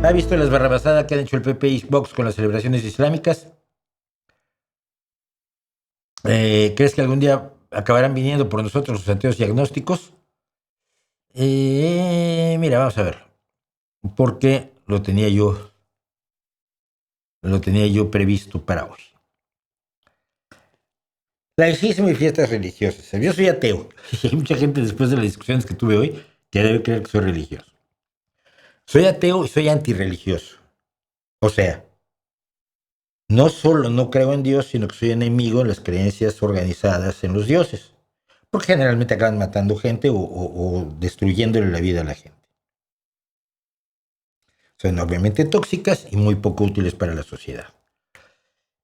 ¿Ha visto las barrabasadas que han hecho el PP y Vox con las celebraciones islámicas? ¿Crees que algún día acabarán viniendo por nosotros los ateos y agnósticos? Mira, vamos a ver. Porque lo tenía yo previsto para hoy. Laicismo y fiestas religiosas. Yo soy ateo. Y hay mucha gente después de las discusiones que tuve hoy que debe creer que soy religioso. Soy ateo y soy antirreligioso. O sea, no solo no creo en Dios, sino que soy enemigo de las creencias organizadas en los dioses. Porque generalmente acaban matando gente o destruyéndole la vida a la gente. Son obviamente tóxicas y muy poco útiles para la sociedad.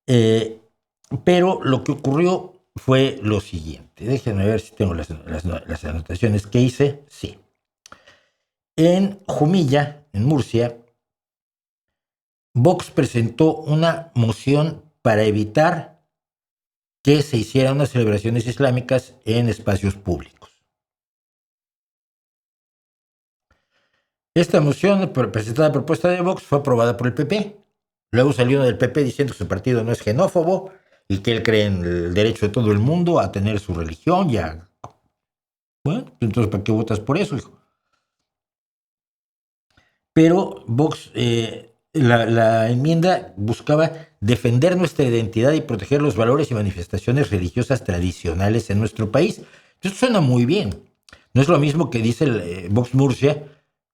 Pero lo que ocurrió fue lo siguiente. Déjenme ver si tengo las anotaciones que hice. Sí. En Jumilla, en Murcia, Vox presentó una moción para evitar que se hicieran unas celebraciones islámicas en espacios públicos. Esta moción, presentada a propuesta de Vox, fue aprobada por el PP. Luego salió uno del PP diciendo que su partido no es xenófobo y que él cree en el derecho de todo el mundo a tener su religión. Ya. Bueno, entonces, ¿para qué votas por eso, hijo? Pero Vox, la enmienda buscaba defender nuestra identidad y proteger los valores y manifestaciones religiosas tradicionales en nuestro país. Esto suena muy bien. No es lo mismo que dice el Vox Murcia,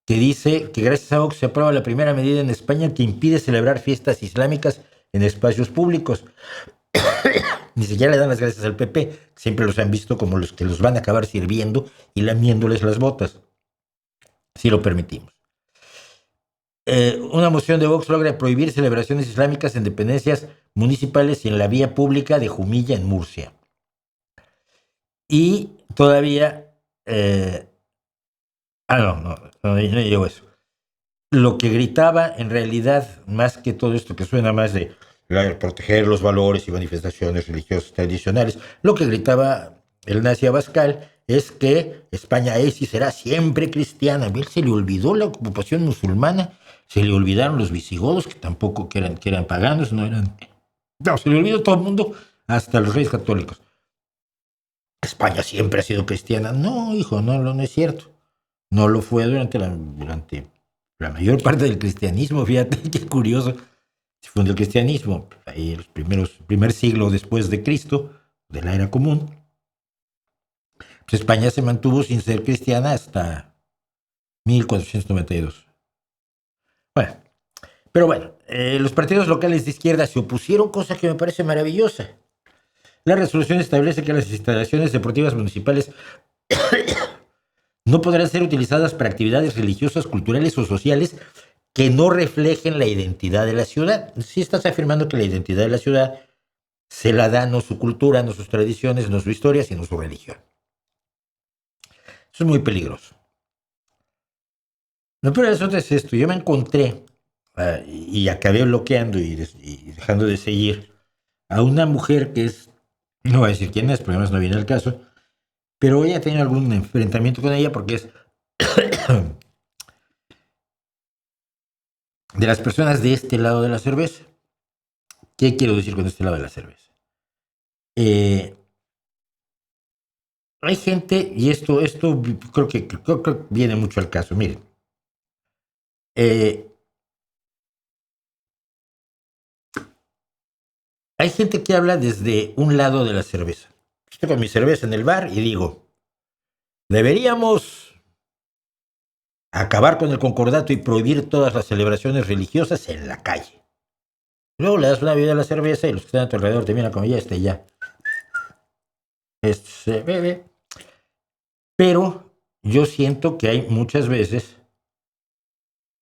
que dice que gracias a Vox se aprueba la primera medida en España que impide celebrar fiestas islámicas en espacios públicos. Ni siquiera le dan las gracias al PP, siempre los han visto como los que los van a acabar sirviendo y lamiéndoles las botas, si lo permitimos. Una moción de Vox logra prohibir celebraciones islámicas en dependencias municipales y en la vía pública de Jumilla, en Murcia. Y todavía... no llegó eso. Lo que gritaba, en realidad, más que todo esto que suena más de proteger los valores y manifestaciones religiosas tradicionales, lo que gritaba el nazi Abascal es que España es y será siempre cristiana. A él se le olvidó la ocupación musulmana, se le olvidaron los visigodos, que tampoco que eran paganos, no eran... No, se le olvidó todo el mundo, hasta los reyes católicos. España siempre ha sido cristiana. No, hijo, no es cierto. No lo fue durante la mayor parte del cristianismo. Fíjate qué curioso. Se fundó el cristianismo ahí en los primer siglo después de Cristo, de la era común. Pues España se mantuvo sin ser cristiana hasta 1492. Bueno, pero bueno, los partidos locales de izquierda se opusieron, cosa que me parece maravillosa. La resolución establece que las instalaciones deportivas municipales no podrán ser utilizadas para actividades religiosas, culturales o sociales que no reflejen la identidad de la ciudad. Si estás afirmando que la identidad de la ciudad se la da no su cultura, no sus tradiciones, no su historia, sino su religión. Eso es muy peligroso. Lo peor del asunto es esto. Yo me encontré y acabé bloqueando y dejando de seguir a una mujer que es, no voy a decir quién es, porque además no viene al caso, pero ella ha tenido algún enfrentamiento con ella porque es de las personas de este lado de la cerveza. ¿Qué quiero decir con este lado de la cerveza? Hay gente, y esto creo que viene mucho al caso. Miren, hay gente que habla desde un lado de la cerveza. Estoy con mi cerveza en el bar y digo, deberíamos acabar con el concordato y prohibir todas las celebraciones religiosas en la calle. Luego le das una bebida a la cerveza y los que están a tu alrededor te miran como ya. Se bebe. Pero yo siento que hay muchas veces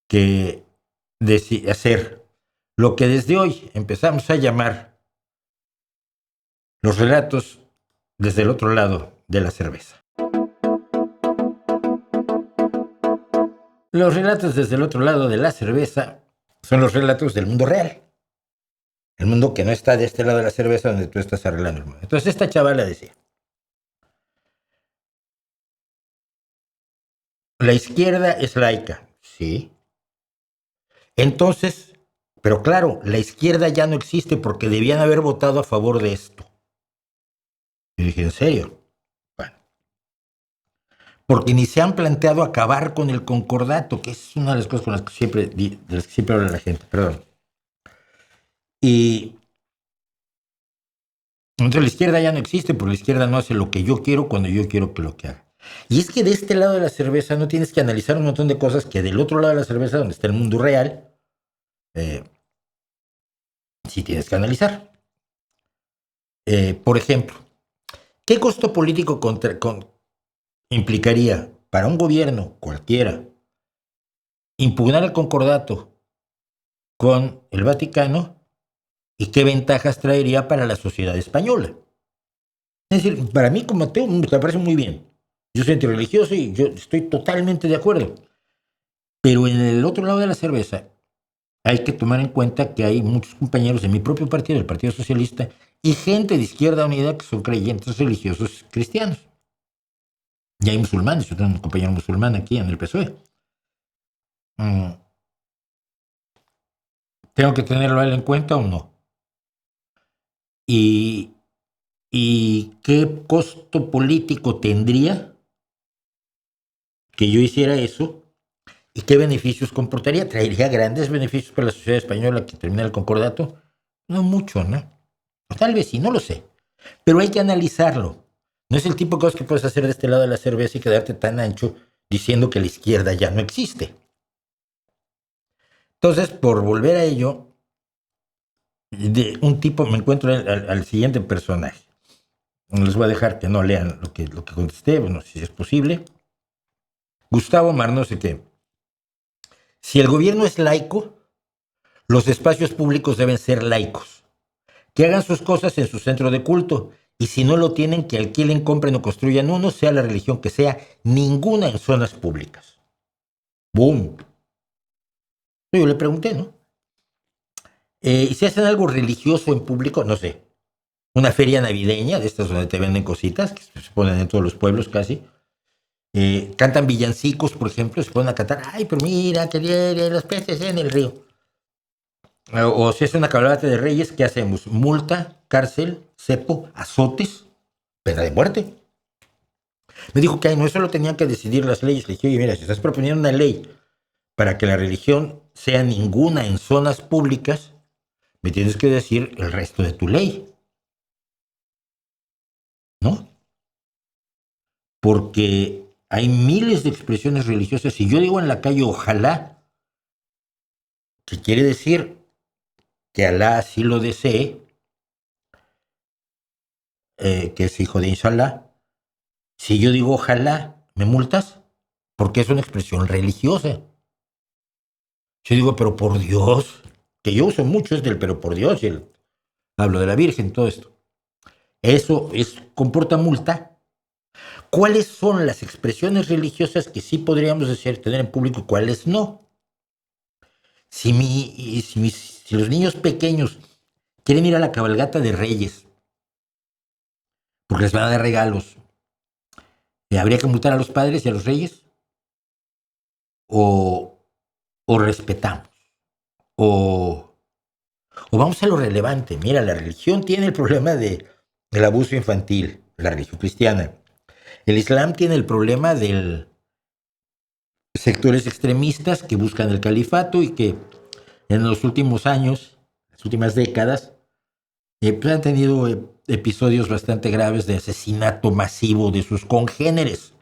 que hacer lo que desde hoy empezamos a llamar los relatos desde el otro lado de la cerveza. Los relatos desde el otro lado de la cerveza son los relatos del mundo real. El mundo que no está de este lado de la cerveza donde tú estás arreglando el mundo. Entonces esta chavala decía, la izquierda es laica, sí. Entonces, pero claro, la izquierda ya no existe porque debían haber votado a favor de esto. Yo dije, ¿en serio? Bueno, porque ni se han planteado acabar con el concordato, que es una de las cosas con las que de las que siempre habla la gente, perdón. Y entonces la izquierda ya no existe, porque la izquierda no hace lo que yo quiero cuando yo quiero que lo que haga. Y es que de este lado de la cerveza no tienes que analizar un montón de cosas que del otro lado de la cerveza, donde está el mundo real, eh, sí tienes que analizar. Por ejemplo, ¿qué costo político implicaría para un gobierno cualquiera impugnar el concordato con el Vaticano y qué ventajas traería para la sociedad española? Es decir, para mí como ateo me parece muy bien. Yo soy antirreligioso y yo estoy totalmente de acuerdo. Pero en el otro lado de la cerveza hay que tomar en cuenta que hay muchos compañeros de mi propio partido, el Partido Socialista, y gente de Izquierda Unida que son creyentes religiosos cristianos. Y hay musulmanes, yo tengo un compañero musulmán aquí en el PSOE. ¿Tengo que tenerlo a él en cuenta o no? ¿Y qué costo político tendría que yo hiciera eso? ¿Y qué beneficios comportaría? ¿Traería grandes beneficios para la sociedad española que termina el concordato? No mucho, ¿no? Tal vez sí, no lo sé. Pero hay que analizarlo. No es el tipo de cosas que puedes hacer de este lado de la cerveza y quedarte tan ancho diciendo que la izquierda ya no existe. Entonces, por volver a ello, de un tipo me encuentro al siguiente personaje. Les voy a dejar que no lean lo que contesté, bueno, si es posible. Gustavo Mar, no sé qué. Si el gobierno es laico, los espacios públicos deben ser laicos. Que hagan sus cosas en su centro de culto. Y si no lo tienen, que alquilen, compren o construyan uno, sea la religión que sea, ninguna en zonas públicas. ¡Boom! Yo le pregunté, ¿no? ¿Y si hacen algo religioso en público? No sé. Una feria navideña, de estas donde te venden cositas, que se ponen en todos los pueblos casi. Cantan villancicos, por ejemplo, se ponen a cantar, ay, pero mira, que vienen los peces en el río. O si es una cabalgata de reyes, ¿qué hacemos? Multa, cárcel, cepo, azotes, pena de muerte. Me dijo que no, eso lo tenían que decidir las leyes. Le dije, oye, mira, si estás proponiendo una ley para que la religión sea ninguna en zonas públicas, me tienes que decir el resto de tu ley, ¿no? Porque hay miles de expresiones religiosas. Si yo digo en la calle, ojalá, que quiere decir que Alá así lo desee, que es hijo de Inshallah, si yo digo ojalá, ¿me multas? Porque es una expresión religiosa. Yo digo, pero por Dios, que yo uso mucho es del pero por Dios, y hablo de la Virgen, todo esto. Eso comporta multa. ¿Cuáles son las expresiones religiosas que sí podríamos tener en público y cuáles no? Si los niños pequeños quieren ir a la cabalgata de Reyes, porque les van a dar regalos, ¿habría que multar a los padres y a los reyes? ¿O respetamos? ¿O vamos a lo relevante? Mira, la religión tiene el problema del abuso infantil, la religión cristiana. El Islam tiene el problema de sectores extremistas que buscan el califato y que en los últimos años, las últimas décadas, pues han tenido episodios bastante graves de asesinato masivo de sus congéneres.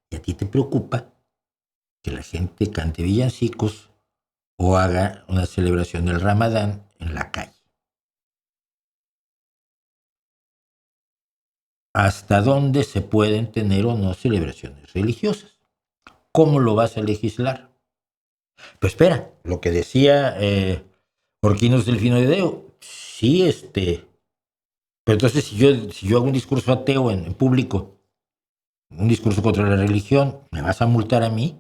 ¿Y a ti te preocupa que la gente cante villancicos o haga una celebración del Ramadán en la calle? ¿Hasta dónde se pueden tener o no celebraciones religiosas? ¿Cómo lo vas a legislar? Pues espera, lo que decía Orquinos Delfino de Deo, sí, pero entonces si yo hago un discurso ateo en público, un discurso contra la religión, ¿me vas a multar a mí?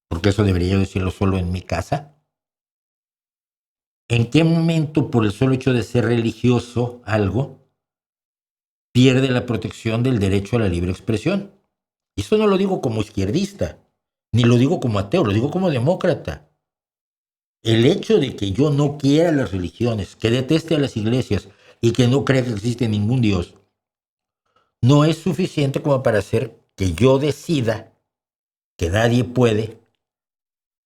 Porque eso debería yo decirlo solo en mi casa. ¿En qué momento, por el solo hecho de ser religioso algo, pierde la protección del derecho a la libre expresión? Y esto no lo digo como izquierdista, Ni lo digo como ateo, lo digo como demócrata. El hecho de que yo no quiera las religiones, que deteste a las iglesias y que no crea que existe ningún Dios, no es suficiente como para hacer que yo decida que nadie puede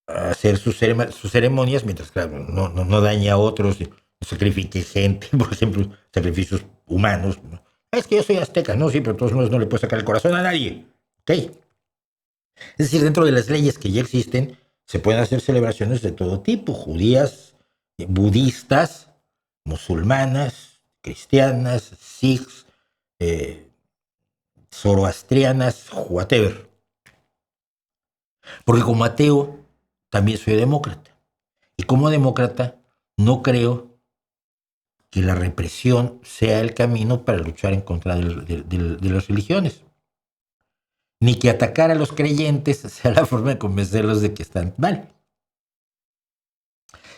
hacer sus ceremonias mientras, claro, no dañe a otros, no sacrifique gente, por ejemplo, sacrificios humanos. Es que yo soy azteca, no, sí, pero de todos modos no le puedo sacar el corazón a nadie. ¿Ok? Es decir, dentro de las leyes que ya existen, se pueden hacer celebraciones de todo tipo, judías, budistas, musulmanas, cristianas, sikhs, zoroastrianas, whatever. Porque como ateo también soy demócrata. Y como demócrata no creo que la represión sea el camino para luchar en contra de las religiones. Ni que atacar a los creyentes sea la forma de convencerlos de que están mal.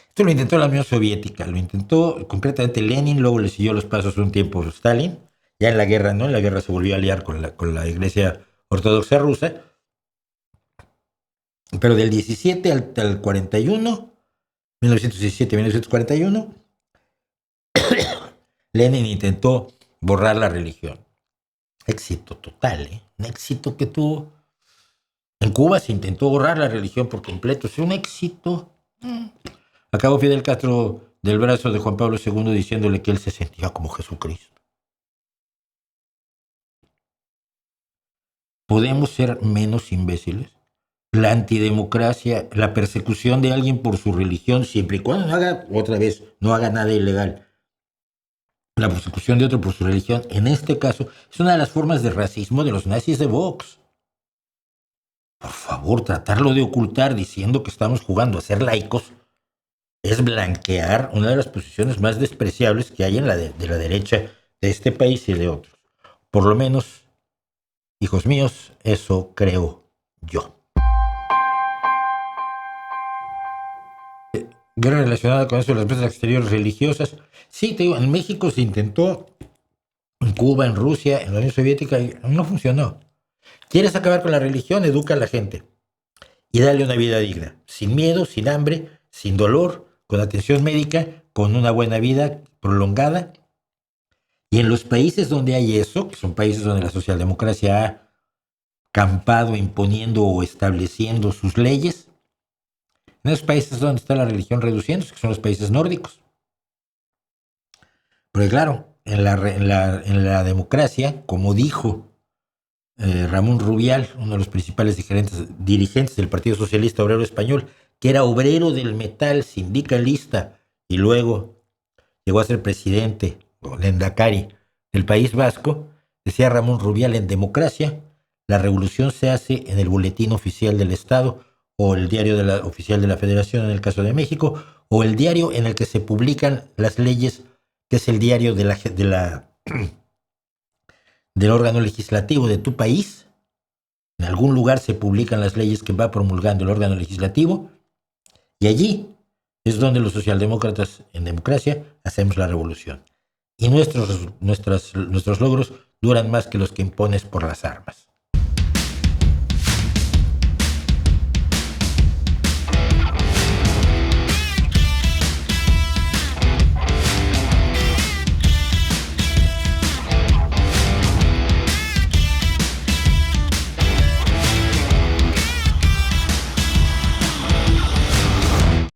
Esto lo intentó la Unión Soviética, lo intentó concretamente Lenin, luego le siguió los pasos un tiempo Stalin, ya en la guerra, ¿no? En la guerra se volvió a aliar con la Iglesia Ortodoxa rusa, pero del 17 al 41, 1917-1941, Lenin intentó borrar la religión. Éxito total, ¿eh? Un éxito que tuvo. En Cuba se intentó borrar la religión por completo, es un éxito. Acabó Fidel Castro del brazo de Juan Pablo II diciéndole que él se sentía como Jesucristo. ¿Podemos ser menos imbéciles? La antidemocracia, la persecución de alguien por su religión, siempre y cuando no haga, otra vez, no haga nada ilegal. La persecución de otro por su religión, en este caso, es una de las formas de racismo de los nazis de Vox. Por favor, tratarlo de ocultar diciendo que estamos jugando a ser laicos es blanquear una de las posiciones más despreciables que hay en de la derecha de este país y de otros. Por lo menos, hijos míos, eso creo yo. Guerra relacionada con eso de las empresas exteriores religiosas. Sí, te digo, en México se intentó, en Cuba, en Rusia, en la Unión Soviética, y no funcionó. ¿Quieres acabar con la religión? Educa a la gente y dale una vida digna, sin miedo, sin hambre, sin dolor, con atención médica, con una buena vida prolongada. Y en los países donde hay eso, que son países donde la socialdemocracia ha campado imponiendo o estableciendo sus leyes, en esos países donde está la religión reduciéndose, que son los países nórdicos. Porque claro, en la democracia, como dijo Ramón Rubial, uno de los principales dirigentes del Partido Socialista Obrero Español, que era obrero del metal, sindicalista, y luego llegó a ser presidente, o Lendakari, del País Vasco, decía Ramón Rubial: en democracia, la revolución se hace en el boletín oficial del Estado, o el diario oficial de la Federación en el caso de México, o el diario en el que se publican las leyes, que es el diario del órgano legislativo de tu país. En algún lugar se publican las leyes que va promulgando el órgano legislativo, y allí es donde los socialdemócratas en democracia hacemos la revolución. Y nuestros logros duran más que los que impones por las armas.